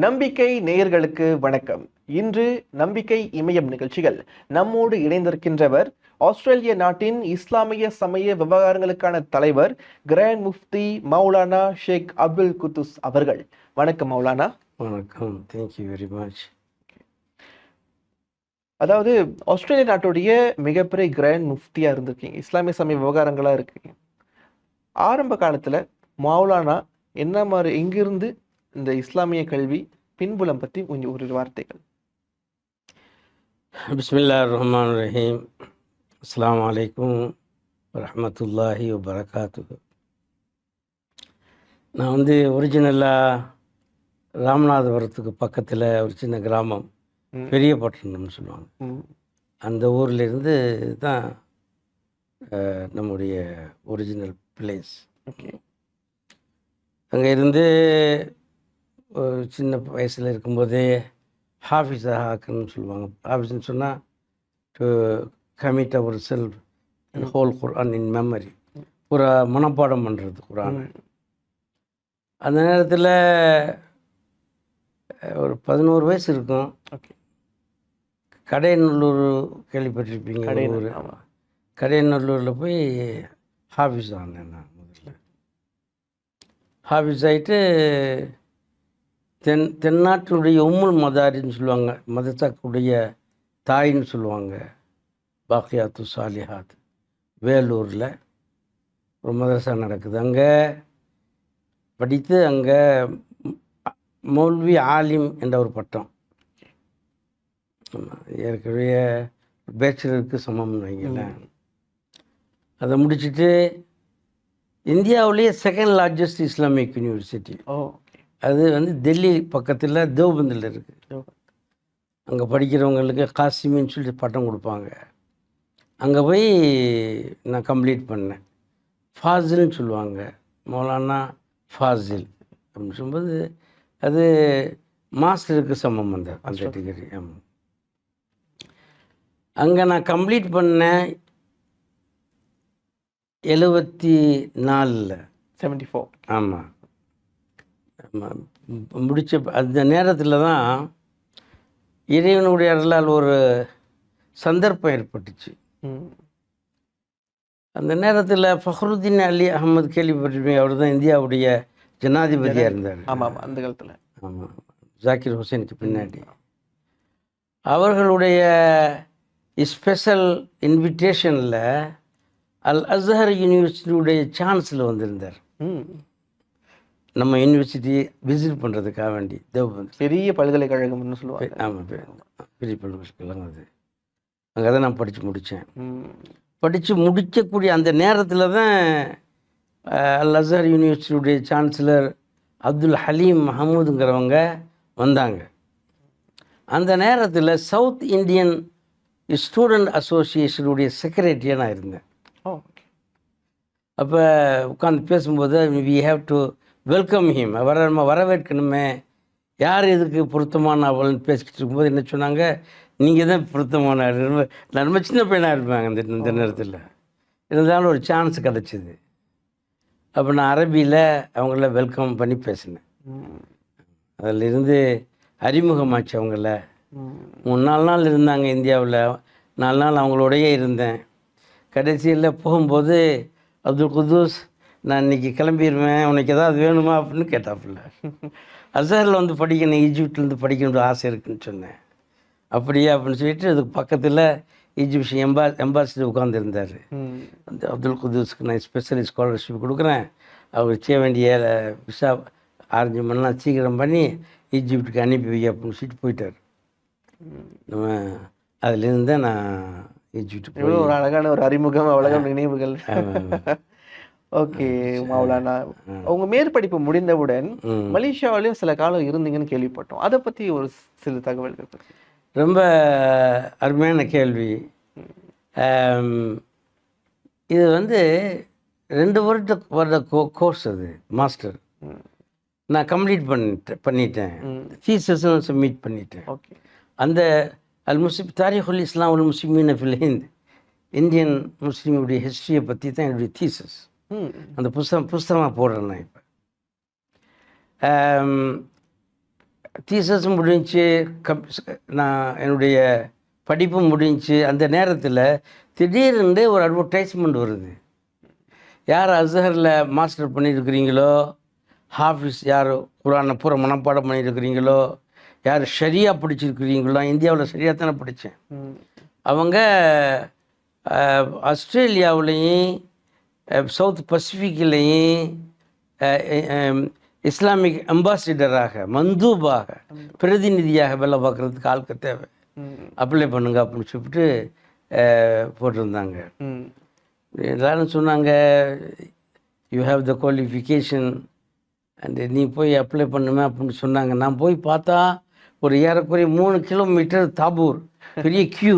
நம்பிக்கை நேயர்களுக்கு வணக்கம். இன்று நம்பிக்கை இமயம் நிகழ்ச்சிகள் நம்மோடு இணைந்திருக்கின்றவர் ஆஸ்திரேலிய நாட்டின் இஸ்லாமிய சமய விவகாரங்களுக்கான தலைவர் கிராண்ட் முஃப்தி மௌலானா ஷேக் அப்துல் குத்துஸ் அவர்கள். வணக்கம் மௌலானா. வணக்கம். Thank you very much. அதாவது ஆஸ்திரேலிய நாட்டுடைய மிகப்பெரிய கிராண்ட் முஃப்தியா இருந்திருக்கீங்க, இஸ்லாமிய சமய விவகாரங்களா இருக்கீங்க. ஆரம்ப காலத்துல மௌலானா என்ன மாதிரி எங்கிருந்து இந்த இஸ்லாமிய கல்வி பின்புலம் பற்றி கொஞ்சம் ஒரு வார்த்தைகள். பிஸ்மில்லாஹிர் ரஹ்மானிர் ரஹீம். அஸ்ஸலாமு அலைக்கும் வரஹ்மத்துல்லாஹி வபரகாத்துஹு. நான் ஒரிஜினலாக ராமநாதபுரத்துக்கு பக்கத்தில் ஒரு சின்ன கிராமம், பெரிய பட்டணம்னு சொல்லுவாங்க. அந்த ஊர்லேருந்து தான் நம்முடைய ஒரிஜினல் பிளேஸ். அங்கே இருந்து சின்ன வயசில் இருக்கும்போதே ஹாஃபிஸாக ஆக்கணும்னு சொல்லுவாங்க. ஹாஃபிஸ்ன்னு சொன்னால் to commit our self and whole Quran in memory, ஒரு மனப்பாடம் பண்ணுறது குர்ஆன். அந்த நேரத்தில் ஒரு 11 வயசு இருக்கும். கடையநல்லூர் கேள்விப்பட்டிருப்பீங்க. ஊர் கடையநல்லூரில் போய் ஹாஃபிஸ் ஆனேன். நான் முதல்ல ஹாஃபிஸ் ஆகிட்டு தென்னாட்டினுடைய உம்முல் மதாரின்னு சொல்லுவாங்க, மதத்தாக்குடைய தாயின்னு சொல்லுவாங்க, பாக்கியாத்து சாலிஹாத், வேலூரில் ஒரு மதரசா நடக்குது. அங்கே படித்து அங்கே மௌல்வி ஆலிம் என்ற ஒரு பட்டம், ஏற்கனவே பேச்சுலருக்கு சமம்னு வைங்களேன். அதை முடிச்சுட்டு இந்தியாவிலேயே செகண்ட் லார்ஜஸ்ட் இஸ்லாமிக் யூனிவர்சிட்டி, அது டெல்லி பக்கத்தில் தேவ்பந்தில் இருக்குது. அங்கே படிக்கிறவங்களுக்கு காசிமின்னு சொல்லி பட்டம் கொடுப்பாங்க. அங்கே போய் நான் கம்ப்ளீட் பண்ணேன். ஃபாசில்னு சொல்லுவாங்க, மௌலானா ஃபாசில் அப்படின்னு சொல்லும்போது அது மாஸ்டருக்கு சமம் அந்த டிகிரி. அங்கே நான் கம்ப்ளீட் பண்ணேன் 74. 74. ஆமாம். முடித்த அந்த நேரத்தில் தான் இறைவனுடைய அருளால் ஒரு சந்தர்ப்பம் ஏற்பட்டுச்சு. அந்த நேரத்தில் ஃபஹ்ருதீன் அலி அகமது கேள்விப்பட்டிருப்பீங்க. அவர் தான் இந்தியாவுடைய ஜனாதிபதியாக இருந்தார். ஆமாம், அந்த காலத்தில். ஆமாம், ஜாக்கிர் ஹுசேனுக்கு பின்னாடி. அவர்களுடைய ஸ்பெஷல் இன்விடேஷனில் அல் அஸ்ஹர் யூனிவர்சிட்டியுடைய சான்ஸில் வந்திருந்தார். நம்ம யூனிவர்சிட்டி விசிட் பண்ணுறதுக்காக வேண்டி. தேவபந்த் பெரிய பல்கலைக்கழகம்னு சொல்லுவாங்க. ஆமாம், பெரிய பல்கலைக்கழகம் அது. அங்கே தான் நான் படித்து முடித்தேன். படித்து முடிக்கக்கூடிய அந்த நேரத்தில் தான் அல் அஸ்ஹர் யூனிவர்சிட்டியுடைய சான்சலர் அப்துல் ஹலீம் மஹமூதுங்கிறவங்க வந்தாங்க. அந்த நேரத்தில் சவுத் இந்தியன் ஸ்டூடெண்ட் அசோசியேஷனுடைய செக்ரட்டரியாக நான் இருந்தேன். அப்போ உட்காந்து பேசும்போது we have to welcome him, நம்ம வரவேற்கணுமே, யார் இதுக்கு பொருத்தமான அவள்னு பேசிக்கிட்டு இருக்கும்போது என்ன சொன்னாங்க, நீங்கள் தான் பொருத்தமான. நான் ரொம்ப சின்ன பையனாக இருப்பாங்க இந்த நேரத்தில். இருந்தாலும் ஒரு சான்ஸ் கிடச்சிது. அப்போ நான் அரபியில் அவங்கள வெல்கம் பண்ணி பேசினேன். அதிலிருந்து அறிமுகமாச்சு. அவங்கள 3-4 நாள் இருந்தாங்க இந்தியாவில். 4 நாள் அவங்களோடையே இருந்தேன். கடைசியில் போகும்போது அப்துல் குத்தூஸ், நான் இன்றைக்கி கிளம்பிடுவேன், உனக்கு ஏதாவது வேணுமா அப்படின்னு கேட்டாப்புல. அஸ்ஹரில் படிக்கணும், ஈஜிப்ட்லேருந்து படிக்கணுன்ற ஆசை இருக்குதுன்னு சொன்னேன். அப்படியே அப்படின்னு சொல்லிட்டு அதுக்கு பக்கத்தில் ஈஜிப்ஷியன் எம்பாசிடர் உட்காந்துருந்தார். அந்த அப்துல் குத்தூஸ்க்கு நான் ஸ்பெஷல் ஸ்காலர்ஷிப் கொடுக்குறேன், அவர் செய்ய வேண்டிய விசா அரேஞ்ச்மெண்ட்லாம் சீக்கிரம் பண்ணி ஈஜிப்டுக்கு அனுப்பி வை அப்படின்னு சொல்லிட்டு போயிட்டார். நம்ம அதுலேருந்து தான் நான் ஈஜிப்ட் போய். ஒரு அழகான ஒரு அறிமுகம், அவ்வளோ நினைவுகள். ஓகே மௌலானா, அவங்க மேற்படிப்பு முடிந்தவுடன் மலேசியாவிலையும் சில காலம் இருந்தீங்கன்னு கேள்விப்பட்டோம். அதை பற்றி ஒரு சில தகவல்கள். ரொம்ப அருமையான கேள்வி. இது 2 வருட கோர்ஸ், அது மாஸ்டர். நான் கம்ப்ளீட் பண்ணிட்டேன். தீசஸும் சப்மிட் பண்ணிட்டேன். அந்த அல் முஸ்லிம் தாரிகுல் இஸ்லாம் அல் முஸ்லிமீன் ஃபில் ஹிந்த், இந்தியன் முஸ்லீமுடைய ஹிஸ்ட்ரியை பற்றி தான் என்னுடைய தீசஸ். அந்த புஸ்தகமாக போடுறேன் நான் இப்போ. தீசஸ் முடிஞ்சு நான் என்னுடைய படிப்பு முடிஞ்சு அந்த நேரத்தில் திடீர்னு ஒரு அட்வர்டைஸ்மெண்ட் வருது. யார் அஸ்ஹரில் மாஸ்டர் பண்ணியிருக்கிறீங்களோ, ஹாஃபிஸ் யார் குரானை பூரா மனப்பாடம் பண்ணியிருக்கிறீங்களோ, யார் ஷரியா படிச்சிருக்கிறீங்களோ, இந்தியாவில் ஷரியா தானே படித்தேன், அவங்க ஆஸ்திரேலியாவிலையும் சவுத் பசிபிக்லேயும் இஸ்லாமிக் அம்பாசிடராக மந்தூபாக பிரதிநிதியாக வேலை பார்க்குறதுக்கு ஆளுக்கு தேவை, அப்ளை பண்ணுங்க அப்படின்னு சொல்லிட்டு போட்டிருந்தாங்க. எல்லாரும் சொன்னாங்க you have the qualification and நீ போய் அப்ளை பண்ணுமே அப்படின்னு சொன்னாங்க. நான் போய் பார்த்தா ஒரு ஏறக்குறைய 3 கிலோமீட்டர் தாபூர் பெரிய க்யூ.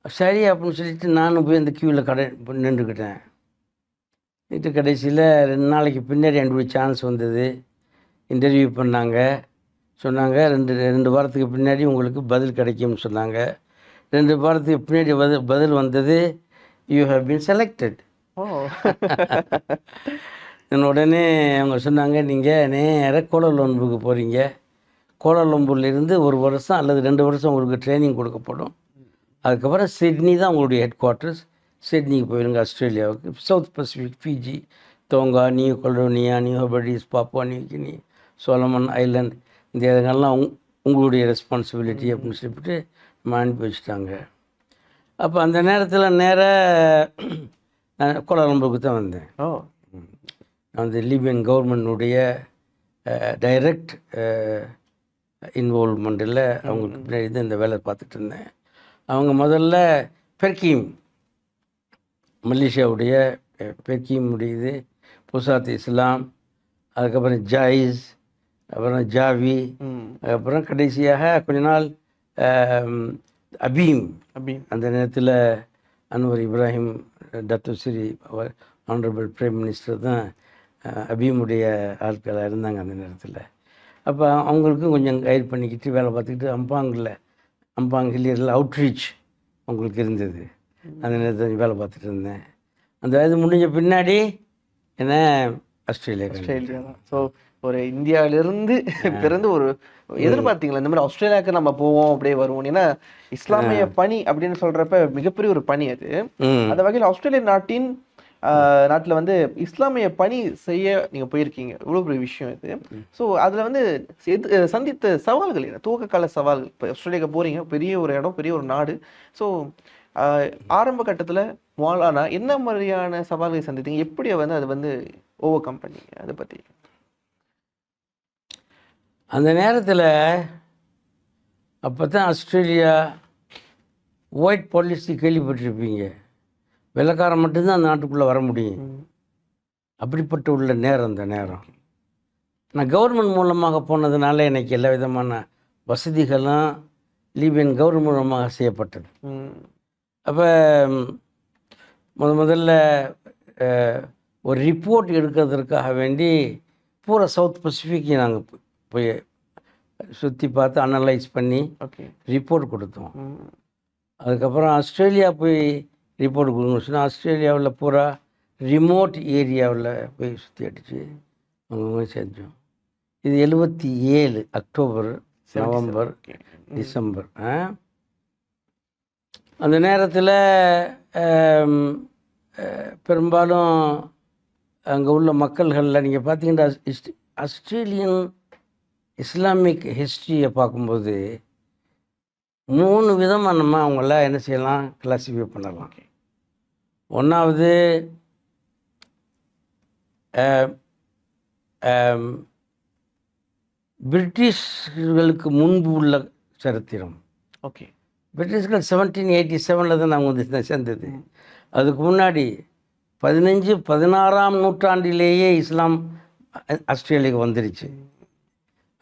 சரி அப்படின்னு சொல்லிட்டு நானும் போய் அந்த க்யூவில் நின்றுக்கிட்டேன். நேற்று கடைசியில் 2 நாளைக்கு பின்னாடி எனக்கு சான்ஸ் வந்தது. இன்டர்வியூ பண்ணாங்க. சொன்னாங்க 2 வாரத்துக்கு பின்னாடி உங்களுக்கு பதில் கிடைக்கும்னு சொன்னாங்க. 2 வாரத்துக்கு பின்னாடி பதில் வந்தது, யூ ஹேவ் பீன் செலக்டட். உடனே அவங்க சொன்னாங்க, நீங்கள் நேராக கோலாலம்பூருக்கு போகிறீங்க. கோலாலம்பூர்லேருந்து 1 வருஷம் அல்லது 2 வருஷம் உங்களுக்கு ட்ரைனிங் கொடுக்கப்படும். அதுக்கப்புறம் சிட்னி தான் உங்களுடைய ஹெட் குவார்ட்டர்ஸ். சிட்னிக்கு போயிருங்க, ஆஸ்திரேலியாவுக்கு. South Pacific, Fiji, Tonga, New Caledonia, New Hebrides, Papua New Guinea, Solomon Island, இந்த இடங்கள்லாம் உங்களுடைய ரெஸ்பான்சிபிலிட்டி அப்படின்னு சொல்லிவிட்டு அனுப்பி வச்சுட்டாங்க. அப்போ அந்த நேரத்தில் நேராக நான் கோலாலம்பூருக்கு தான் வந்தேன். நான் வந்து லிபியன் கவர்மெண்ட்டுடைய டைரக்ட் இன்வால்வ்மெண்ட்டில் அவங்களுக்கு பின்னாடி தான் இந்த வேலை பார்த்துட்டு இருந்தேன். அவங்க முதல்ல பெர்கீம், மலேசியாவுடைய பெர்கீம் முடியுது, புசாத் இஸ்லாம், அதுக்கப்புறம் ஜாயிஸ், அப்புறம் ஜாவி, அதுக்கப்புறம் கடைசியாக கொஞ்ச நாள் அபீம். அந்த நேரத்தில் அன்வர் இப்ராஹிம் டத்துஸ்ரீ அவர் ஆனரபிள் பிரைம் மினிஸ்டர் தான் அபீமுடைய ஆட்களாக இருந்தாங்க அந்த நேரத்தில். அப்போ அவங்களுக்கும் கொஞ்சம் கைட் பண்ணிக்கிட்டு வேலை பார்த்துக்கிட்டு அம்பாங் ஹில்லியரில் அவுட்ரீச் அவங்களுக்கு இருந்தது. அந்த நேரத்தில் வேலை பார்த்துட்டு இருந்தேன். அந்த இது முடிஞ்ச பின்னாடி என்ன ஆஸ்திரேலியா தான். ஸோ ஒரு இந்தியாவிலிருந்து பிறந்து ஒரு எதிர்பார்த்தீங்களா இந்த மாதிரி ஆஸ்திரேலியாவுக்கு நம்ம போவோம் அப்படியே வருவோம்? ஏன்னா இஸ்லாமிய பணி அப்படின்னு சொல்றப்ப மிகப்பெரிய ஒரு பணி அது. அந்த வகையில் ஆஸ்திரேலிய நாட்டில் வந்து இஸ்லாமிய பணி செய்ய நீங்க போயிருக்கீங்க, இவ்வளவு பெரிய விஷயம் இது. ஸோ அதுல வந்து சந்தித்த சவால்கள் என்ன, துவக்க கால சவால்கள்? இப்போ ஆஸ்திரேலியாவுக்கு போறீங்க, பெரிய ஒரு இடம், பெரிய ஒரு நாடு. ஸோ ஆரம்ப கட்டத்துல மௌலானா என்ன மாதிரியான சவால்களை சந்தித்தீங்க, எப்படி வந்து அதை வந்து ஓவர் கம் பண்ணீங்க, அதை பத்தி? அந்த நேரத்தில் அப்போ தான் ஆஸ்திரேலியா ஒயிட் பாலிசி கேள்விப்பட்டிருப்பீங்க. வெள்ளைக்காரன் மட்டும்தான் அந்த நாட்டுக்குள்ளே வர முடியும். அப்படிப்பட்ட உள்ள நேரம் அந்த நேரம். நான் கவர்மெண்ட் மூலமாக போனதுனால எனக்கு எல்லா விதமான வசதிகளும் லீபியன் கவர்மெண்ட் மூலமாக செய்யப்பட்டது. அப்போ முதல்ல ஒரு ரிப்போர்ட் எடுக்கிறதுக்காக வேண்டி பூரா சவுத் பசிபிக்கை நாங்கள் போய் சுற்றி பார்த்து அனலைஸ் பண்ணி ரிப்போர்ட் கொடுத்தோம். அதுக்கப்புறம் ஆஸ்திரேலியா போய் ரிப்போர்ட் கொடுக்கணும்னு சொன்னால் ஆஸ்திரேலியாவில் பூரா ரிமோட் ஏரியாவில் போய் சுற்றி அடித்து அவங்க செஞ்சோம். இது 77 அக்டோபர், நவம்பர், டிசம்பர். அந்த நேரத்தில் பெரும்பாலும் அங்கே உள்ள மக்கள்களில் நீங்கள் பார்த்தீங்கன்னா ஆஸ்திரேலியன் இஸ்லாமிக் ஹிஸ்ட்ரியை பார்க்கும்போது 3 விதமாக நம்ம அவங்கள என்ன செய்யலாம், கிளாஸிஃபை பண்ணலாம். ஒன்றாவது பிரிட்டிஷ்களுக்கு முன்பு உள்ள சரித்திரம். பிரிட்டிஷ்கள் 1787 தான் அவங்க வந்து சேர்ந்தது. அதுக்கு முன்னாடி 15-16ஆம் நூற்றாண்டிலேயே இஸ்லாம் ஆஸ்திரேலியாவுக்கு வந்துருச்சு.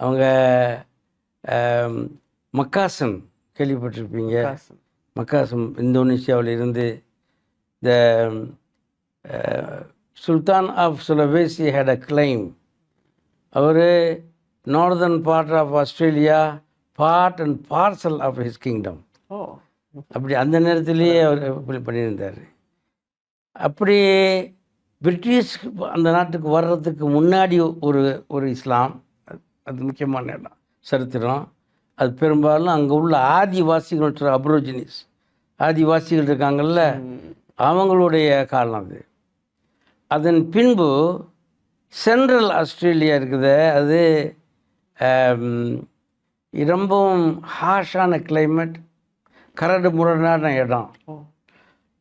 அவங்க மக்காசன் கேள்விப்பட்டிருப்பீங்க. மக்காசம் இந்தோனேஷியாவில் இருந்து the sultan of Sulawesi had a claim. அவர் northern part of Australia part and parcel of his kingdom. அப்படி அந்த நேரத்திலேயே அவர் பண்ணியிருந்தார். அப்படி பிரிட்டிஷ் அந்த நாட்டுக்கு வர்றதுக்கு முன்னாடி ஒரு இஸ்லாம், அது முக்கியமான இடம். சரித்திரம். அது பெரும்பாலும் அங்கே உள்ள ஆதிவாசிகள் அப்ரோஜினிஸ் ஆதிவாசிகள் இருக்காங்கல்ல, அவங்களுடைய காலம் அது. அதன் பின்பு சென்ட்ரல் ஆஸ்திரேலியா இருக்குது, அது ரொம்பவும் ஹார்ஷான கிளைமேட், கரடு முரடான இடம்.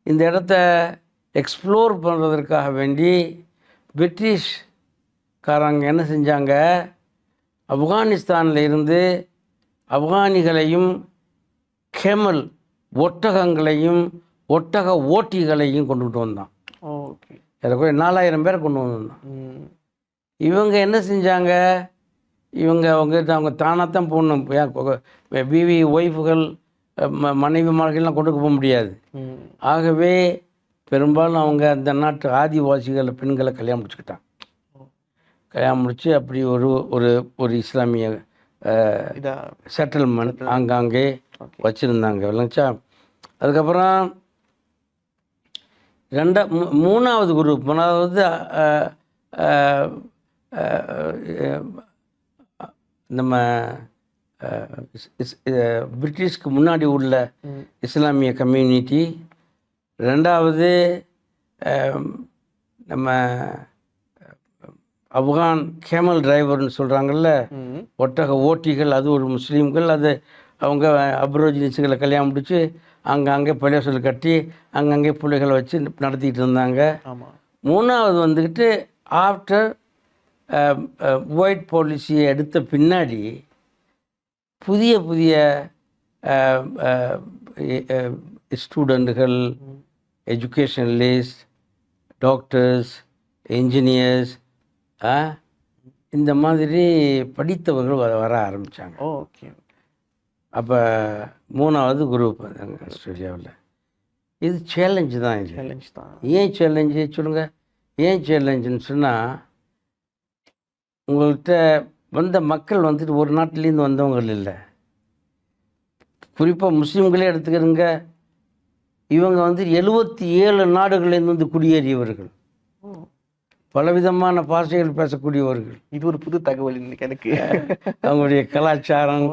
இந்த இடத்த எக்ஸ்ப்ளோர் பண்ணுறதற்காக வேண்டி பிரிட்டிஷ்காரங்க என்ன செஞ்சாங்க, ஆப்கானிஸ்தானில் இருந்து ஆப்கானிகளையும் கெமல் ஒட்டகங்களையும் ஒட்டக ஓட்டிகளையும் கொண்டுகிட்டு வந்தான். ஓகே. ஏறக்குறைய 4000 பேரை கொண்டு வந்தான். இவங்க என்ன செஞ்சாங்க, அவங்க தானாகத்தான் போடணும். பிவி ஒய்ஃபுகள் மனைவிமார்கள்லாம் கொண்டு போக முடியாது. ஆகவே பெரும்பாலும் அவங்க அந்த நாட்டு ஆதிவாசிகள் பெண்களை கல்யாணம் முடிச்சுக்கிட்டாங்க. கல்யாணம் முடித்து அப்படி ஒரு ஒரு ஒரு இஸ்லாமிய செட்டில்மெண்ட் ஆங்காங்கே வச்சுருந்தாங்க, விளங்குச்சா. அதுக்கப்புறம் மூணாவது குரூப், மூணாவது நம்ம பிரிட்டிஷ்க்கு முன்னாடி உள்ள இஸ்லாமிய கம்யூனிட்டி. ரெண்டாவது நம்ம ஆப்கான் கேமல் டிரைவர்னு சொல்கிறாங்கல்ல, ஒட்டக ஓட்டிகள், அது ஒரு முஸ்லீம்கள். அது அவங்க அப்ரோஜினிஸ்களை கல்யாணம் முடித்து அங்கங்கே பள்ளிவாசல் கட்டி அங்கங்கே பிள்ளைகளை வச்சு நடத்திக்கிட்டு இருந்தாங்க. மூணாவது வந்துக்கிட்டு ஆஃப்டர் ஒயிட் பாலிசியை எடுத்த பின்னாடி புதிய புதிய ஸ்டூடெண்ட்டுகள், எஜுகேஷனலிஸ்ட், டாக்டர்ஸ், என்ஜினியர்ஸ், இந்த மாதிரி படித்தவர்கள் வர ஆரம்பித்தாங்க. ஓகே. அப்போ மூணாவது குரூப் ஆஸ்திரேலியாவில். இது சேலஞ்சு தான். இது சேலஞ்ச் தான். ஏன் சேலஞ்சு சொல்லுங்கள்? ஏன் சேலஞ்சுன்னு சொன்னால், உங்கள்கிட்ட வந்த மக்கள் வந்துட்டு ஒரு நாட்டிலேருந்து வந்தவங்க இல்லை. குறிப்பாக முஸ்லீம்களே எடுத்துக்கிறங்க, இவங்க வந்து 77 நாடுகள்லேருந்து வந்து குடியேறியவர்கள், பலவிதமான பாஷைகள் பேசக்கூடியவர்கள். இது ஒரு புது தகவல் இன்னைக்கு எனக்கு. அவங்களுடைய கலாச்சாரம்,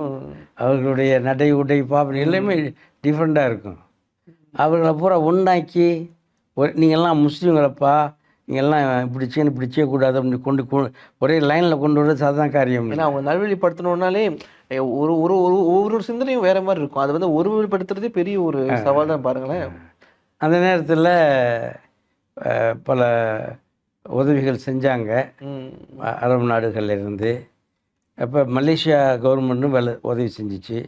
அவர்களுடைய நடை, உடை, பாவனை எல்லாமே டிஃப்ரெண்ட்டாக இருக்கும். அவர்களை பூரா ஒன்றாக்கி நீங்கள்லாம் முஸ்லீம்களப்பா, நீங்கள்லாம் இப்படி செய்யக்கூடாது அப்படின்னு கொண்டு ஒரே லைனில் கொண்டு வர சாதாரண காரியம். ஏன்னா அவங்க நல்வழிப்படுத்தணுன்னாலே ஒரு ஒரு ஒவ்வொரு சிந்தனையும் வேறு மாதிரி இருக்கும். அது வந்து ஒருவழிப்படுத்துறதே பெரிய ஒரு சவால் தான் பாருங்களேன். அந்த நேரத்தில் பல உதவிகள் செஞ்சாங்க அரபு நாடுகளிலிருந்து. அப்போ மலேசியா கவர்மெண்ட்டும் உதவி செஞ்சிச்சு.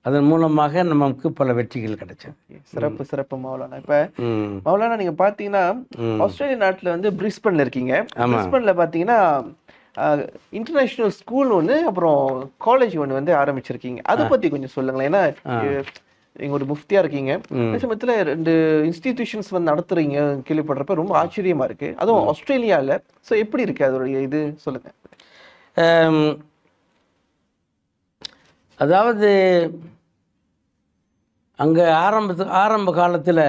அதன் மூலமாக நமக்கு பல வெற்றிகள் கிடைச்சது. சிறப்பு மௌலானா. இப்போ மௌலானா நீங்கள் பார்த்தீங்கன்னா ஆஸ்திரேலியா நாட்டில் வந்து பிரிஸ்பன்ல இருக்கீங்க. பிரிஸ்பன்ல பார்த்தீங்கன்னா இன்டர்நேஷ்னல் ஸ்கூல் ஒன்று, அப்புறம் காலேஜ் ஒன்று வந்து ஆரம்பிச்சிருக்கீங்க. அதை பற்றி கொஞ்சம் சொல்லுங்களேன். ஏன்னா நீங்கள் ஒரு முஃப்தியா இருக்கீங்க, அதே சமயத்தில் 2 இன்ஸ்டிடியூஷன்ஸ் வந்து நடத்துறீங்க, கேள்விப்படுறப்ப ரொம்ப ஆச்சரியமா இருக்கு. அதுவும் ஆஸ்திரேலியாவில். ஸோ எப்படி இருக்கு அதோடைய இது சொல்லுங்க. அதாவது அங்கே ஆரம்ப காலத்தில்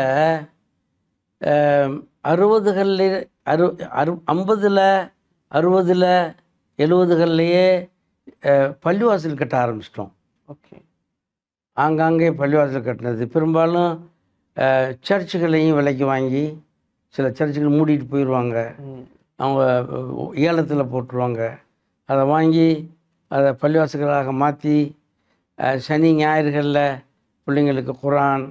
60களில் 50ல் 60ல் 70களிலேயே பள்ளிவாசல் கட்ட ஆரம்பிச்சிட்டோம். ஓகே. ஆங்காங்கே பள்ளிவாசல் கட்டினது பெரும்பாலும் சர்ச்சுகளையும் விலைக்கு வாங்கி, சில சர்ச்சுகள் மூடிட்டு போயிடுவாங்க, அவங்க ஏலத்தில் போட்டுருவாங்க. அதை வாங்கி அதை பள்ளிவாசல்களாக மாற்றி சனி ஞாயிறுகளில் பிள்ளைங்களுக்கு குரான்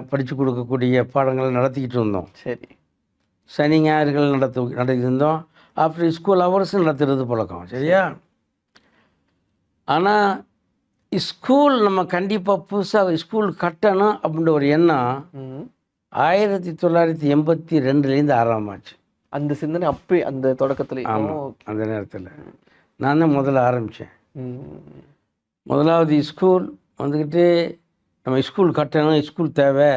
படித்து கொடுக்கக்கூடிய பாடங்களை நடத்திக்கிட்டு இருந்தோம். சரி. சனி ஞாயிறுகள் நடத்திட்டு இருந்தோம். ஆஃப்டர் ஸ்கூல் ஹவர்ஸும் நடத்துறது பழக்கம். சரியா? ஆனால் ஸ்கூல் நம்ம கண்டிப்பாக புதுசாக ஸ்கூல் கட்டணும் அப்படின்ற ஒரு எண்ணம் 1982 ஆரம்பமாச்சு. அந்த சிந்தனை அப்போ அந்த தொடக்கத்தில். ஆமாம், அந்த நேரத்தில் நான் தான் முதல்ல ஆரம்பித்தேன். முதலாவது ஸ்கூல் வந்துக்கிட்டு நம்ம ஸ்கூல் கட்டணும், ஸ்கூல் தேவை,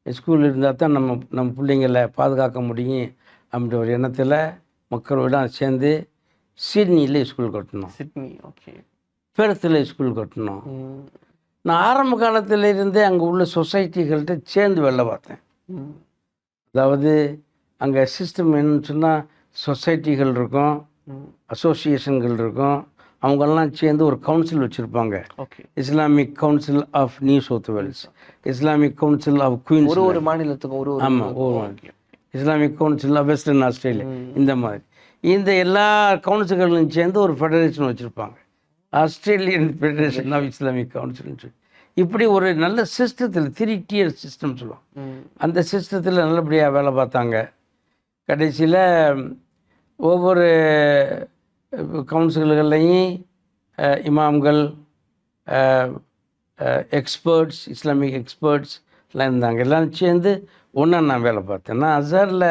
ஸ்கூல் இருந்தால் தான் நம்ம பிள்ளைங்களை பாதுகாக்க முடியும் அப்படின்ற ஒரு எண்ணத்தில் மக்களோட சேர்ந்து சிட்னியில் ஸ்கூல் கட்டணும். சிட்னி. ஓகே. பெர்த்தில் ஸ்கூல் கட்டணும். நான் ஆரம்ப காலத்தில் இருந்தே அங்கே உள்ள சொசைட்டிகள்கிட்ட சேர்ந்து வெளில பார்த்தேன். அதாவது அங்கே சிஸ்டம் என்னன்னு சொன்னால் சொசைட்டிகள் இருக்கும், அசோசியேஷன்கள் இருக்கும், அவங்கெல்லாம் சேர்ந்து ஒரு கவுன்சில் வச்சுருப்பாங்க. Okay. Islamic council of New South Wales, Islamic council of Queens, ஒரு மாநிலத்துக்கும் ஒரு ஆமாம் ஒரு Islamic council of Western Australia, இந்த மாதிரி இந்த எல்லா கவுன்சில்களும் சேர்ந்து ஒரு ஃபெடரேஷன் வச்சுருப்பாங்க, ஆஸ்திரேலியன் ஃபெடரேஷன் ஆஃப் இஸ்லாமிக் கவுன்சில்னு சொல்லி. இப்படி ஒரு நல்ல சிஸ்டத்தில் 3 tier சிஸ்டம் சொல்லுவோம். அந்த சிஸ்டத்தில் நல்லபடியாக வேலை பார்த்தாங்க. கடைசியில் ஒவ்வொரு கவுன்சில்கள்லையும் இமாம்கள், எக்ஸ்பர்ட்ஸ், இஸ்லாமிக் எக்ஸ்பர்ட்ஸ் எல்லாம் இருந்தாங்க. எல்லாம் சேர்ந்து ஒன்றா நான் வேலை பார்த்தேன். நான் அசாரில்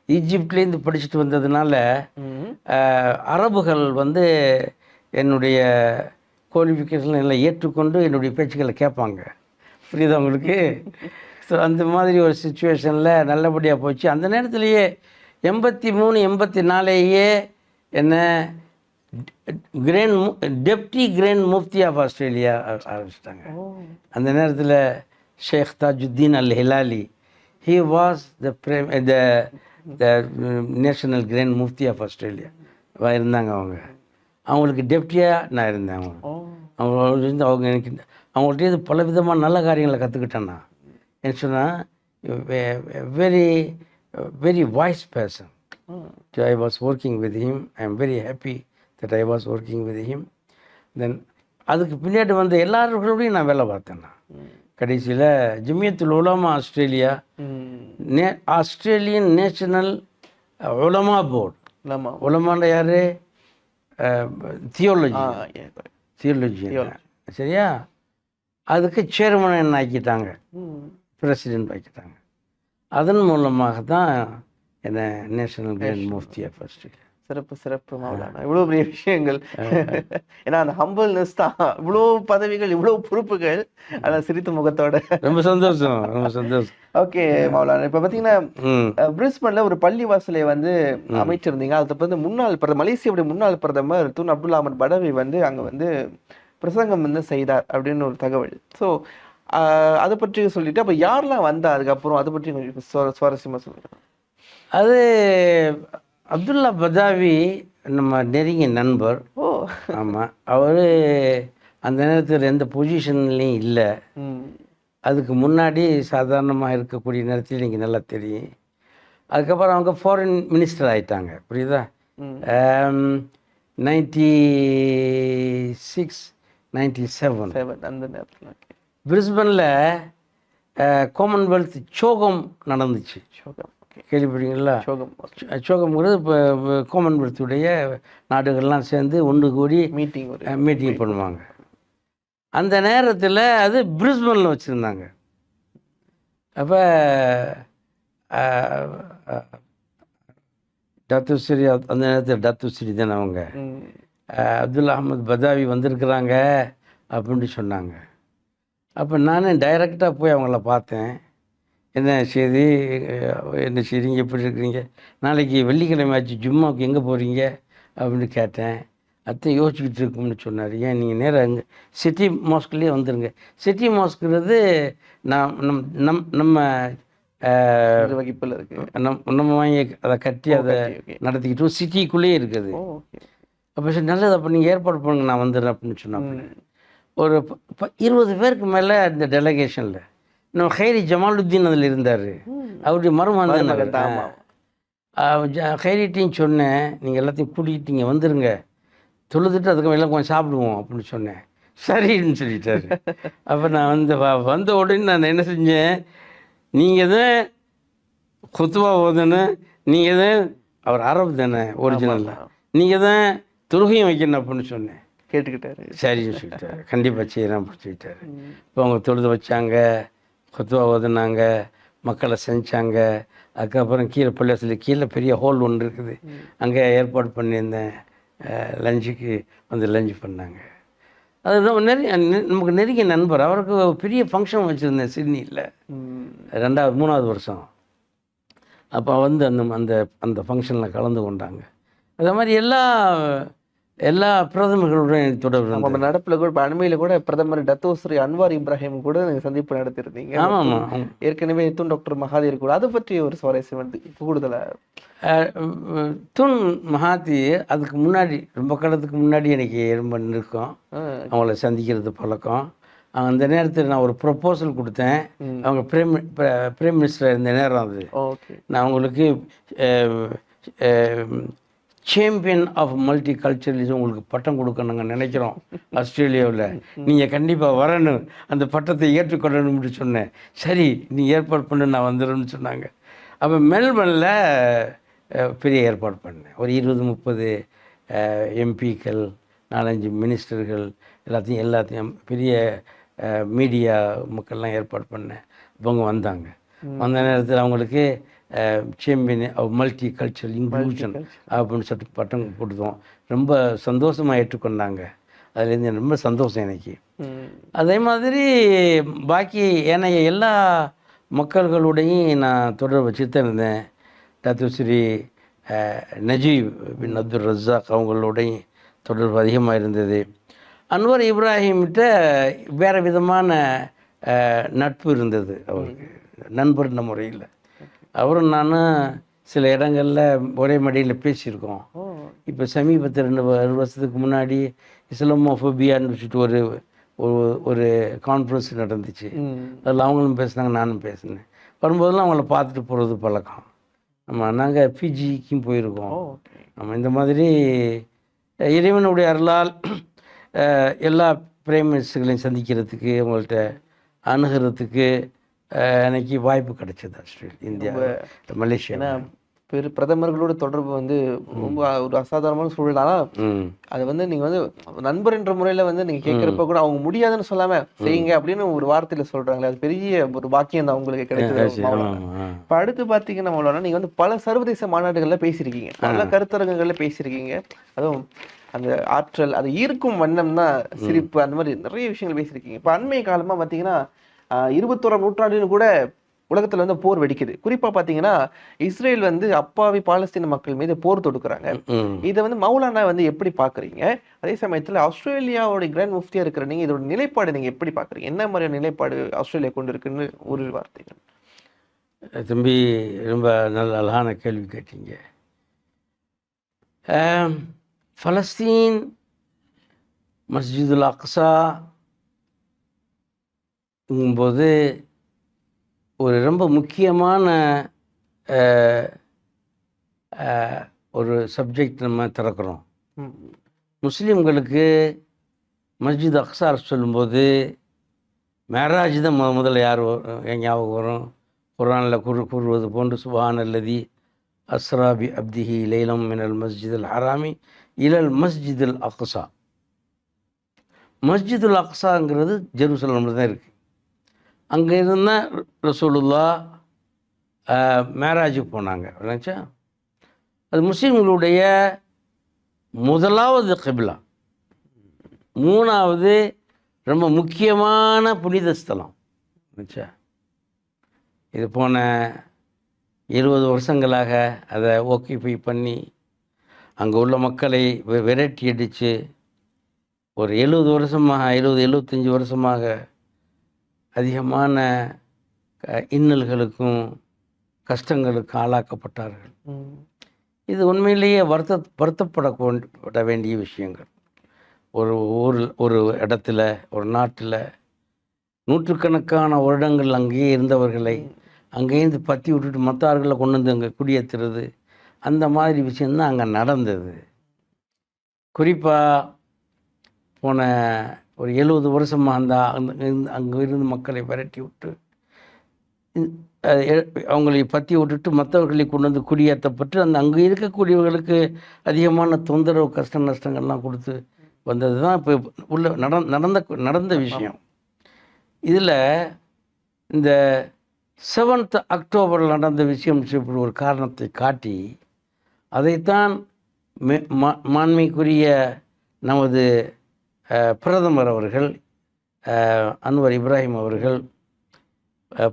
ஈஜிப்ட்லேருந்து படிச்சுட்டு வந்ததுனால அரபுகள் வந்து என்னுடைய குவாலிஃபிகேஷன் எல்லாம் ஏற்றுக்கொண்டு என்னுடைய பேச்சுக்களை கேட்பாங்க. புரியுதா உங்களுக்கு? ஸோ அந்த மாதிரி ஒரு சுச்சுவேஷனில் நல்லபடியாக போச்சு. அந்த நேரத்துலேயே 83, 84 என்ன deputy grand Mufti of Australia ஆரம்பிச்சிட்டாங்க. அந்த நேரத்தில் Sheikh Tajuddin al Hilali, he was the national grand Mufti of Australia இருந்தாங்க. அவங்களுக்கு டெப்டியாக நான் இருந்தேன். அவங்க எனக்கு அவங்கள்ட்ட பல விதமான நல்ல காரியங்களை கற்றுக்கிட்டேன். நான் என்ன சொன்னால், very very voice person. I was working with him. I am very happy that I was working with him. Then அதுக்கு பின்னாடி வந்து எல்லாரோடையும் நான் வேலை பார்த்தேன். நான் கடைசியில் ஜமியத்துல் உலமா ஆஸ்திரேலியா, ஆஸ்திரேலியன் நேஷனல் உலமா போர்டு, உலமாண்ட யார், தியோலஜி சரியா, அதுக்கு சேர்மன் என்ன ஆக்கிட்டாங்க, பிரசிடென்ட் ஆக்கிட்டாங்க. அதன் மூலமாக தான் என்ன national grand Mufti of Australia. சிறப்பு மௌலானா, இவ்வளோ பெரிய விஷயங்கள். ஏன்னா அந்த ஹம்பிள்னஸ் தான், இவ்வளோ பதவிகள், இவ்வளோ பொறுப்புகள், ஆனால் சிரித்த முகத்தோட. ரொம்ப சந்தோஷம். ஓகே மௌலானா, இப்போ பார்த்தீங்கன்னா பிரிஸ்பன்ல ஒரு பள்ளி வாசலை வந்து அமைச்சிருந்தீங்க. அதுக்கு வந்து மலேசியாவுடைய முன்னாள் பிரதமர் தூன் அப்துல் அஹமத் படவி வந்து அங்கே வந்து பிரசங்கம் வந்து செய்தார் அப்படின்னு ஒரு தகவல். ஸோ அதை பற்றி சொல்லிட்டு, அப்போ யாரெல்லாம் வந்தா அதுக்கப்புறம் அதை பற்றி கொஞ்சம் சுவாரஸ்யமாக சொல்லுங்க. அது அப்துல்லா பதாவி நம்ம நெருங்கிய நண்பர். ஆமாம், அவர் அந்த நேரத்தில் எந்த பொசிஷன்லேயும் இல்லை. அதுக்கு முன்னாடி சாதாரணமாக இருக்கக்கூடிய நேரத்தில் நீங்கள் நல்லா தெரியும். அதுக்கப்புறம் அவங்க ஃபாரின் மினிஸ்டர் ஆகிட்டாங்க. புரியுதா? 96, 97 அந்த நேரத்தில் பிரிஸ்பனில் காமன்வெல்த் சோகம் நடந்துச்சு. கேள்விப்படுறீங்களா? சோகம்ங்கிறது இப்போ காமன்வெல்த்துடைய நாடுகள்லாம் சேர்ந்து ஒன்று கூடி மீட்டிங் பண்ணுவாங்க. அந்த நேரத்தில் அது பிரிஸ்பனில் வச்சுருந்தாங்க. அப்போ டத்துஸ்ரீ, அந்த நேரத்தில் டத்துஸ்ரீ தானே அவங்க, அப்துல் அஹமத் பதாவி வந்திருக்கிறாங்க அப்படின்ட்டு சொன்னாங்க. அப்போ நானே டைரெக்டாக போய் அவங்கள பார்த்தேன். என்ன செய்தி, நீங்கள் எப்படி இருக்கிறீங்க, நாளைக்கு வெள்ளிக்கிழமை ஆச்சு, ஜும்மாவுக்கு எங்கே போகிறீங்க அப்படின்னு கேட்டேன். அத்தை யோசிச்சுக்கிட்டு இருக்கும்னு சொன்னார். ஏன் நீங்கள் நேராக அங்கே சிட்டி மாஸ்க்லேயே வந்துடுங்க. சிட்டி மாஸ்க்கிறது நம்ம வகுப்பில் இருக்குது. நம்ம வாங்கி அதை கட்டி அதை நடத்திக்கிட்டு சிட்டிக்குள்ளேயே இருக்குது. அப்போ சரி நல்லது, அப்போ நீங்கள் ஏற்பாடு பண்ணுங்க, நான் வந்துடுறேன் அப்படின்னு சொன்னாங்க. ஒரு 20 பேருக்கு மேலே இந்த டெலிகேஷனில் நம்ம ஹைரி ஜமாலுத்தீன் அதில் இருந்தார். அவருடைய மருமகன். ஹைரிட்டையும் சொன்னேன், நீங்கள் எல்லாத்தையும் கூட்டிகிட்டு இங்கே வந்துடுங்க, தொழுதுட்டு அதுக்கு எல்லாம் கொஞ்சம் சாப்பிடுவோம் அப்படின்னு சொன்னேன். சரின்னு சொல்லிட்டாரு. அப்போ நான் வந்த உடனே நான் என்ன செஞ்சேன், நீங்கள் தான் குத்துவா ஓதுன்னு, நீங்கள் தான், அவர் அரபு தானே ஒரிஜினலாக, நீங்கள் தான் தொழுகையும் வைக்கணும் அப்படின்னு சொன்னேன். கேட்டுக்கிட்டாரு. சரின்னு சொல்லிட்டாரு. கண்டிப்பாக செய்யலாம் அப்படின்னு சொல்லிட்டாரு. இப்போ அவங்க தொழுது வச்சாங்க, குத்துவா ஓதுனாங்க, மக்களை செஞ்சாங்க. அதுக்கப்புறம் கீழே பள்ளியாசல் கீழே பெரிய ஹோல் ஒன்று இருக்குது, அங்கே ஏற்பாடு பண்ணியிருந்தேன். லஞ்சுக்கு வந்து லஞ்சு பண்ணாங்க. அது நமக்கு நெருங்கிய நண்பர். அவருக்கு பெரிய ஃபங்க்ஷன் வச்சுருந்தேன் சிட்னியில் 3வது வருஷம். அப்போ வந்து அந்த அந்த ஃபங்க்ஷனில் கலந்து கொண்டாங்க. அதே மாதிரி எல்லா பிரதமர்களுடன் தொடர்பு. நம்ம நடப்பில் கூட இப்போ அண்மையில் கூட பிரதமர் டத்தோஸ்ரீ அன்வார் இப்ராஹிம் கூட நீங்கள் சந்திப்பு நடத்திருந்தீங்க. ஆமாம், ஏற்கனவே டாக்டர் மகாதீர் கூட. அதை பற்றி ஒரு சுவாரஸ்யம் வந்து கூடுதலாக துன் மகாத்தி அதுக்கு முன்னாடி ரொம்ப காலத்துக்கு முன்னாடி எனக்கு ரொம்ப நெருக்கம். அவங்கள சந்திக்கிறது பழக்கம். அந்த நேரத்தில் நான் ஒரு ப்ரொப்போசல் கொடுத்தேன். அவங்க பிரைம் மினிஸ்டர் இருந்த நேரம் அது. நான் அவங்களுக்கு சாம்பியன் ஆஃப் மல்டி கல்ச்சரலிசம் உங்களுக்கு பட்டம் கொடுக்கணுங்க நினைக்கிறோம் ஆஸ்திரேலியாவில். நீங்கள் கண்டிப்பாக வரணும், அந்த பட்டத்தை ஏற்றுக்கொள்ளணும்னு சொன்னேன். சரி நீ ஏற்பாடு பண்ணு, நான் வந்துடும்னு சொன்னாங்க. அப்போ மெல்பர்னில் பெரிய ஏற்பாடு பண்ணேன். ஒரு 20-30 எம்பிக்கள், 4-5 மினிஸ்டர்கள் எல்லாத்தையும் பெரிய மீடியா மக்கள்லாம் ஏற்பாடு பண்ணேன். அவங்க வந்தாங்க. வந்த நேரத்தில் அவங்களுக்கு champion of multicultural inclusion அப்படின்னு சொல்லிட்டு பட்டம் கொடுத்தோம். ரொம்ப சந்தோஷமாக ஏற்றுக்கொண்டாங்க. அதுலேருந்து ரொம்ப சந்தோஷம் எனக்கு. அதே மாதிரி பாக்கி ஏன்னா எல்லா மக்கள்களுடையும் நான் தொடர்பு வச்சுட்டு தான் இருந்தேன். டாக்டர் ஸ்ரீ நஜீப் பின் அப்துல் ரஸாக் அவங்களோடையும் தொடர்பு அதிகமாக இருந்தது. அன்வர் இப்ராஹிம்கிட்ட வேறு விதமான நட்பு இருந்தது அவருக்கு, நண்பர்ன்ற முறையில். அவரும் நானும் சில இடங்களில் ஒரே மடியில் பேசியிருக்கோம். இப்போ சமீபத்தில் 2 வருஷத்துக்கு முன்னாடி இஸ்லாமோஃபோபியான்னு வச்சுட்டு ஒரு ஒரு கான்ஃபரன்ஸ் நடந்துச்சு. அதில் அவங்களும் பேசினாங்க, நானும் பேசினேன். வரும்போதெல்லாம் அவங்கள பார்த்துட்டு போகிறது பழக்கம். நாங்கள் பிஜிக்கும் போயிருக்கோம். நம்ம இந்த மாதிரி இறைவனுடைய அருளால் எல்லா பிரைம் மினிஸ்டர்களையும் சந்திக்கிறதுக்கு, அவங்கள்ட்ட அணுகிறதுக்கு எனக்கு வாய்ப்பு கிடைச்சது. ஆஸ்திரேலியா, இந்தியா, மலேசியா பிரதமர்களோட தொடர்பு ரொம்ப ஒரு அசாதாரணமான சூழல். ஆனால் அது நீங்க நண்பர் என்ற முறையில நீங்க கேட்கிறப்ப கூட அவங்க முடியாதுன்னு சொல்லாம செய்யுங்க அப்படின்னு ஒரு வார்த்தையில சொல்றாங்களே, அது பெரிய ஒரு வாக்கியம் தான் உங்களுக்கு கிடைச்சது. இப்ப அடுத்து பாத்தீங்கன்னா மௌலானா, நீங்க பல சர்வதேச மாநாடுகள்ல பேசியிருக்கீங்க, பல கருத்தரங்குகள்ல பேசியிருக்கீங்க. அதுவும் அந்த ஆற்றல், அது ஈர்க்கும் வண்ணம்னா சிரிப்பு, அந்த மாதிரி நிறைய விஷயங்கள் பேசியிருக்கீங்க. இப்ப அண்மை காலமா பாத்தீங்கன்னா 21ஆம் நூற்றாண்டுன்னு கூட உலகத்துல போர் வெடிக்குது. குறிப்பா பாத்தீங்கன்னா இஸ்ரேல் அப்பாவி பாலஸ்தீன மக்கள் மீது போர் தொடுக்குறாங்க. இதை மௌலானா எப்படி பாக்குறீங்க? அதே சமயத்துல ஆஸ்திரேலியாவோட கிராண்ட் முஃப்தியா இருக்கிற நீங்க இதோட நிலைப்பாடு நீங்க எப்படி பாக்குறீங்க? என்ன மாதிரியான நிலைப்பாடு ஆஸ்திரேலியா கொண்டு இருக்குன்னு ஒரு வார்த்தைகள். தம்பி, ரொம்ப நல்ல அழகான கேள்வி கேட்டீங்க. பலஸ்தீன் மஸ்ஜிதுல் அக்ஸா போது ஒரு ரொம்ப முக்கியமான ஒரு சப்ஜெக்ட் நம்ம திறக்கிறோம். முஸ்லீம்களுக்கு மஸ்ஜித் அக்ஸா சொல்லும்போது மேராஜ் தான் முதல்ல யார் ஞாபகம் வரும்? குர்ஆனில் கூறுவது போன்று சுப்ஹான அல்லதி அஸ்ரா பி அப்திஹி லைலம் மினல் மஸ்ஜிதுல் ஹராமி இலல் மஸ்ஜிதுல் அக்ஸா. மஸ்ஜிதுல் அக்ஸாங்கிறது ஜெருசலமில் தான் இருக்குது. அங்கே இருந்தால் ரசூலுல்லாஹ் மேராஜுக்கு போனாங்க. நினச்சா அது முஸ்லீம்களுடைய முதலாவது கிப்லா, 3வது ரொம்ப முக்கியமான புனித ஸ்தலம். நினச்சா இது போன 20 வருஷங்களாக அதை ஓக்கிபை பண்ணி அங்கே உள்ள மக்களை விரட்டி அடித்து ஒரு 70 வருஷமாக 70-75 வருஷமாக அதிகமான இன்னல்களுக்கும் கஷ்டங்களுக்கும் ஆளாக்கப்பட்டார்கள். இது உண்மையிலேயே வருத்தப்பட வேண்டிய விஷயங்கள். ஒரு இடத்துல, ஒரு நாட்டில் நூற்றுக்கணக்கான வருடங்கள் அங்கேயே இருந்தவர்களை அங்கேருந்து பற்றி விட்டுட்டு மற்றவர்களை கொண்டு வந்து அங்கே குடியேற்றுறது, அந்த மாதிரி விஷயந்தான் அங்கே நடந்தது. குறிப்பாக போன ஒரு 70 வருஷமாக அங்கே இருந்து மக்களை விரட்டி விட்டு அவங்களை பற்றி விட்டுட்டு மற்றவர்களை கொண்டு வந்து குடியேற்றப்பட்டு அங்கே இருக்கக்கூடியவர்களுக்கு அதிகமான தொந்தரவு, கஷ்ட நஷ்டங்கள்லாம் கொடுத்து வந்தது தான் இப்போ உள்ள நடந்த விஷயம். இதில் இந்த 7th அக்டோபரில் நடந்த விஷயம் இப்படி ஒரு காரணத்தை காட்டி அதைத்தான் மாண்மைக்குரிய நமது பிரதமர் அவர்கள் அன்வர் இப்ராஹிம் அவர்கள்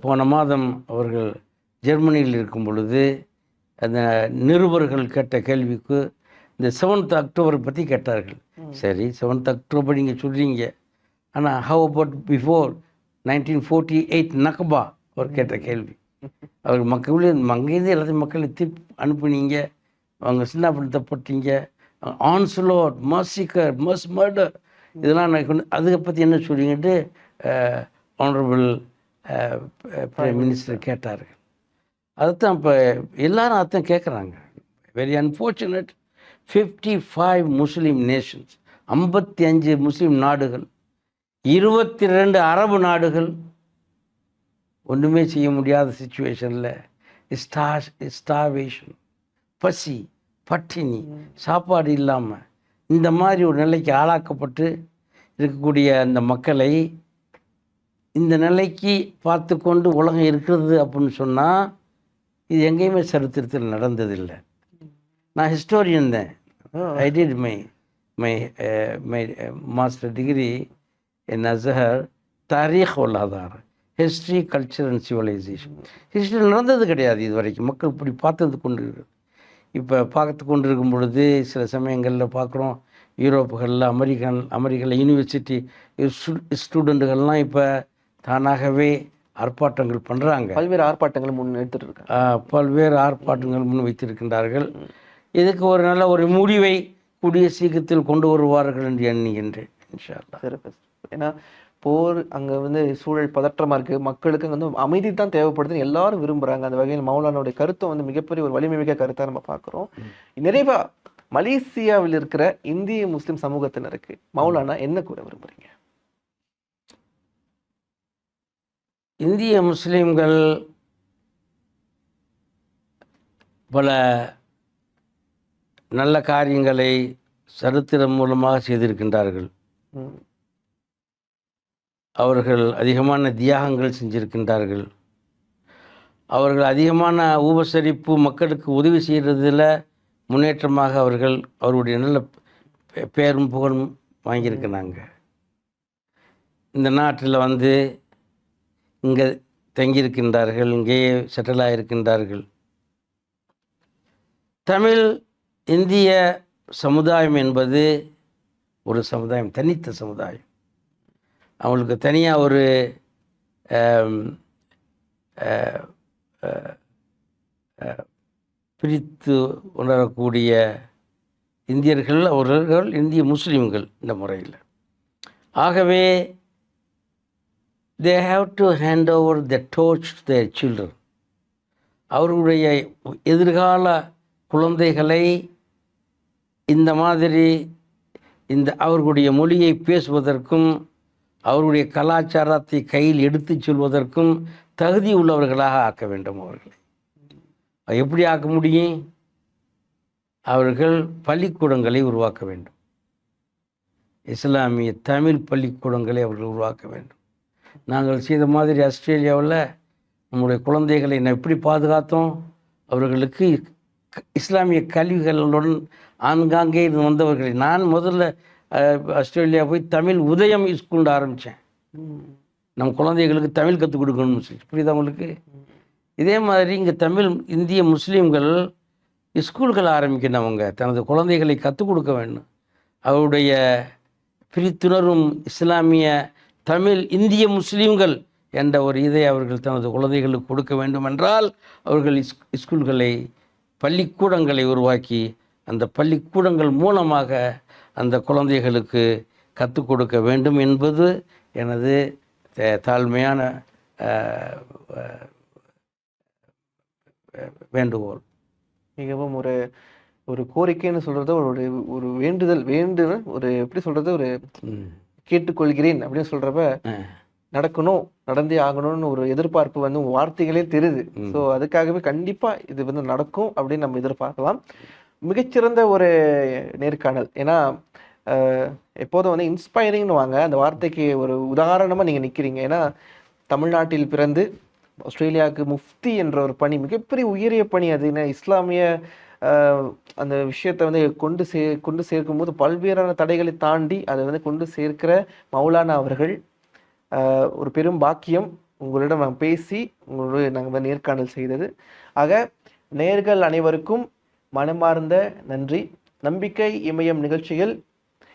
போன மாதம் அவர்கள் ஜெர்மனியில் இருக்கும் பொழுது அந்த நிருபர்கள் கேட்ட கேள்விக்கு இந்த 7th அக்டோபர் பற்றி கேட்டார்கள். சரி, 7th அக்டோபர் நீங்கள் சொல்கிறீங்க, ஆனால் ஹவ் அபவுட் பிஃபோர் 1948 நக்பா அவர் கேட்ட கேள்வி. அவர் மக்களே அங்கேருந்து எல்லாத்தையும் மக்களை திருப்பி அனுப்புனீங்க, அவங்க சின்னாப்படுத்தப்பட்டீங்க, ஆன்ஸ்லோட், மாசிக்கர், மர்டர், இதெல்லாம் நான் கொண்டு அதை பற்றி என்ன சொல்லிங்கன்ட்டு ஆனரபிள் பிரைம் மினிஸ்டர் கேட்டார்கள். அதைத்தான் இப்போ எல்லாரும் அதைத்தான் கேட்குறாங்க. Very unfortunate. 55 முஸ்லீம் நேஷன்ஸ், 55 முஸ்லீம் நாடுகள், 22 அரபு நாடுகள் ஒன்றுமே செய்ய முடியாத சுச்சுவேஷனில் ஸ்டார்வேஷன், பசி, பட்டினி, சாப்பாடு இல்லாமல் இந்த மாதிரி ஒரு நிலைக்கு ஆளாக்கப்பட்டு இருக்கக்கூடிய அந்த மக்களை இந்த நிலைக்கு பார்த்து கொண்டு உலகம் இருக்கிறது அப்படின்னு சொன்னால் இது எங்கேயுமே சரித்திரத்தில் நடந்ததில்லை. நான் ஹிஸ்டோரியன் தான். I did my my my master degree in Azhar, தாரீக் வல் ஹதாரா, history, culture and civilisation. History நடந்தது கிடையாது இது வரைக்கும், மக்கள் இப்படி பார்த்தது கொண்டு இப்போ பார்த்து கொண்டு இருக்கும் பொழுது சில சமயங்களில் பார்க்குறோம் யூரோப்புகளில், அமெரிக்காவில் யூனிவர்சிட்டி ஸ்டூடெண்ட்டுகள்லாம் இப்போ தானாகவே ஆர்ப்பாட்டங்கள் பண்ணுறாங்க. பல்வேறு ஆர்ப்பாட்டங்கள் முன் எடுத்துட்டு இருக்காங்க. பல்வேறு ஆர்ப்பாட்டங்கள் முன் வைத்திருக்கின்றார்கள். இதுக்கு ஒரு நல்ல ஒரு முடிவை கூடிய சீக்கிரத்தில் கொண்டு வருவார்கள் என்று எண்ணுகின்றேன். இன்ஷா அல்லாஹ். சிறப்பு. ஏன்னா போர் அங்கே வந்து சூழல் பதற்றமாக இருக்குது, மக்களுக்கு அங்கே வந்து அமைதி தான் தேவைப்படுதுன்னு எல்லாரும் விரும்புகிறாங்க. அந்த வகையில் மௌலானாவுடைய கருத்தை வந்து மிகப்பெரிய ஒரு வலிமை மிக கருத்தாக நம்ம பார்க்குறோம். நிறைவா மலேசியாவில் இருக்கிற இந்திய முஸ்லிம் சமூகத்தினருக்கு மௌலானா என்ன கூற விரும்புகிறீங்க? இந்திய முஸ்லீம்கள் பல நல்ல காரியங்களை சரித்திரம் மூலமாக செய்திருக்கின்றார்கள். அவர்கள் அதிகமான தியாகங்கள் செஞ்சிருக்கின்றார்கள். அவர்கள் அதிகமான உபசரிப்பு, மக்களுக்கு உதவி செய்கிறதுல முன்னேற்றமாக அவர்கள் அவருடைய நல்ல பேரும் புகழும் வாங்கியிருக்கிறாங்க. இந்த நாட்டில் வந்து இங்கே தங்கியிருக்கின்றார்கள், இங்கேயே செட்டில் ஆகியிருக்கின்றார்கள். தமிழ் இந்திய சமுதாயம் என்பது ஒரு சமுதாயம், தனித்த சமுதாயம். அவங்களுக்கு தனியாக ஒரு பிரித்து உணரக்கூடிய இந்தியர்கள், அவர்கள் இந்திய முஸ்லீம்கள் இந்த முறையில். ஆகவே they have to hand over the torch to their children. அவர்களுடைய எதிர்கால குழந்தைகளை இந்த மாதிரி அவர்களுடைய மொழியை பேசுவதற்கும் அவருடைய கலாச்சாரத்தை கையில் எடுத்து செல்வதற்கும் தகுதி உள்ளவர்களாக ஆக்க வேண்டும். அவர்களை எப்படி ஆக்க முடியும்? அவர்கள் பள்ளிக்கூடங்களை உருவாக்க வேண்டும். இஸ்லாமிய தமிழ் பள்ளிக்கூடங்களை அவர்கள் உருவாக்க வேண்டும். நாங்கள் செய்த மாதிரி ஆஸ்திரேலியாவில் நம்முடைய குழந்தைகளை எப்படி பாதுகாத்தோம்? அவர்களுக்கு இஸ்லாமிய கல்விகளுடன் ஆங்காங்கே வந்தவர்களை நான் முதல்ல ஆஸ்திரேலியா போய் தமிழ் உதயம் ஸ்கூல் ஆரம்பித்தேன். நம்ம குழந்தைகளுக்கு தமிழ் கற்றுக் கொடுக்கணும்னு சொல்லி. புரியுது அவங்களுக்கு? இதே மாதிரி இங்கே தமிழ் இந்திய முஸ்லீம்கள் ஸ்கூல்கள் ஆரம்பிக்கணும். அவங்க தனது குழந்தைகளை கற்றுக் கொடுக்க வேண்டும். அவருடைய பிரித்துணரும் இஸ்லாமிய தமிழ் இந்திய முஸ்லீம்கள் என்ற ஒரு இதை அவர்கள் தனது குழந்தைகளுக்கு கொடுக்க வேண்டும் என்றால் அவர்கள் ஸ்கூல்களை, பள்ளிக்கூடங்களை உருவாக்கி அந்த பள்ளிக்கூடங்கள் மூலமாக அந்த குழந்தைகளுக்கு கற்றுக் கொடுக்க வேண்டும் என்பது எனது தாழ்மையான வேண்டுகோள். மிகவும் ஒரு ஒரு கோரிக்கைன்னு சொல்கிறது, ஒரு வேண்டுதல், ஒரு எப்படி சொல்கிறது, ஒரு கேட்டுக்கொள்கிறேன் அப்படின்னு சொல்கிறப்ப நடக்கணும், நடந்தே ஆகணும்னு ஒரு எதிர்பார்ப்பு வந்து வார்த்தைகளே தெரியுது. ஸோ அதுக்காகவே கண்டிப்பாக இது வந்து நடக்கும் அப்படின்னு நம்ம எதிர்பார்க்கலாம். மிகச்சிறந்த ஒரு நேர்காணல். ஏன்னா எப்போதும் வந்து இன்ஸ்பைரிங்னு வாங்க, அந்த வார்த்தைக்கு ஒரு உதாரணமாக நீங்கள் நிற்கிறீங்க. ஏன்னா தமிழ்நாட்டில் பிறந்து ஆஸ்திரேலியாவுக்கு முஃப்தி என்ற ஒரு பணி, மிகப்பெரிய உயரிய பணி. அது என்ன, இஸ்லாமிய அந்த விஷயத்தை வந்து கொண்டு சேர்க்கும் போது பல்வேறான தடைகளை தாண்டி அதை வந்து கொண்டு சேர்க்கிற மௌலானா அவர்கள் ஒரு பெரும் பாக்கியம். உங்களிடம் நாங்கள் பேசி உங்களோட நாங்கள் நேர்காணல் செய்தது. ஆக நேயர்கள் அனைவருக்கும் மனமார்ந்த நன்றி. நம்பிக்கை இமயம் நிகழ்ச்சியில்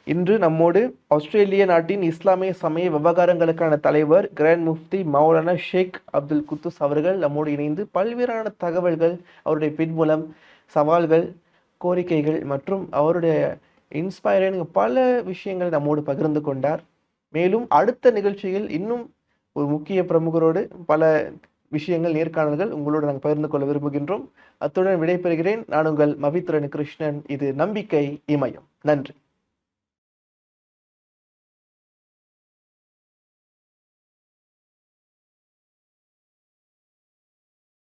இன்று நம்மோடு ஆஸ்திரேலிய நாட்டின் இஸ்லாமிய சமய விவகாரங்களுக்கான தலைவர் கிராண்ட் முஃப்தி மௌலானா ஷேக் அப்துல் குத்துஸ் அவர்கள் நம்மோடு இணைந்து பல்வேறான தகவல்கள், அவருடைய பின்புலம், சவால்கள், கோரிக்கைகள் மற்றும் அவருடைய இன்ஸ்பைரிங் பல விஷயங்கள் நம்மோடு பகிர்ந்து கொண்டார். மேலும் அடுத்த நிகழ்ச்சியில் இன்னும் ஒரு முக்கிய பிரமுகரோடு பல விஷயங்கள், நேர்காணல்கள் உங்களோடு நாங்கள் பகிர்ந்து கொள்ள விரும்புகின்றோம். அத்துடன் விடைபெறுகிறேன். நான் உங்கள் மவித்ரன் கிருஷ்ணன். இது நம்பிக்கை இமயம். நன்றி.